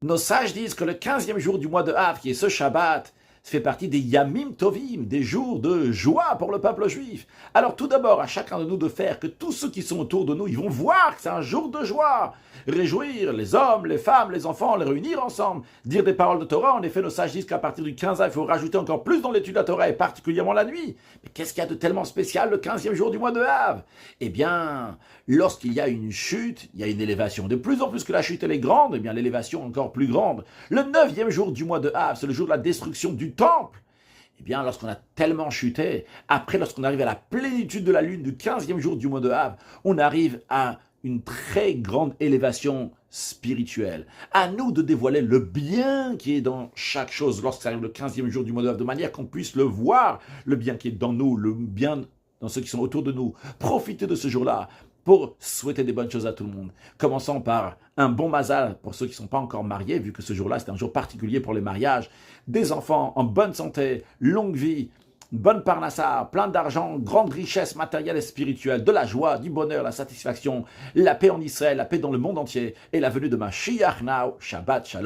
Nos sages disent que le 15e jour du mois de Av, qui est ce Shabbat, fait partie des Yamim Tovim, des jours de joie pour le peuple juif. Alors tout d'abord, à chacun de nous de faire que tous ceux qui sont autour de nous, ils vont voir que c'est un jour de joie. Réjouir les hommes, les femmes, les enfants, les réunir ensemble, dire des paroles de Torah. En effet, nos sages disent qu'à partir du 15 Av, il faut rajouter encore plus dans l'étude de la Torah, et particulièrement la nuit. Mais qu'est-ce qu'il y a de tellement spécial le 15e jour du mois de Av? Eh bien, lorsqu'il y a une chute, il y a une élévation. De plus en plus que la chute elle est grande, eh bien l'élévation est encore plus grande. Le 9e jour du mois de Av, c'est le jour de la destruction du temple. Eh bien, lorsqu'on a tellement chuté, après, lorsqu'on arrive à la plénitude de la lune du 15e jour du mois de Av, on arrive à une très grande élévation spirituelle. À nous de dévoiler le bien qui est dans chaque chose lorsque ça arrive le 15e jour du mois de Av, de manière qu'on puisse le voir, le bien qui est dans nous, le bien dans ceux qui sont autour de nous. Profitez de ce jour-là pour souhaiter des bonnes choses à tout le monde. Commençons par un bon mazal pour ceux qui ne sont pas encore mariés, vu que ce jour-là, c'est un jour particulier pour les mariages. Des enfants en bonne santé, longue vie, bonne parnassa, plein d'argent, grande richesse matérielle et spirituelle, de la joie, du bonheur, la satisfaction, la paix en Israël, la paix dans le monde entier, et la venue de Mashiach Now, Shabbat Shalom.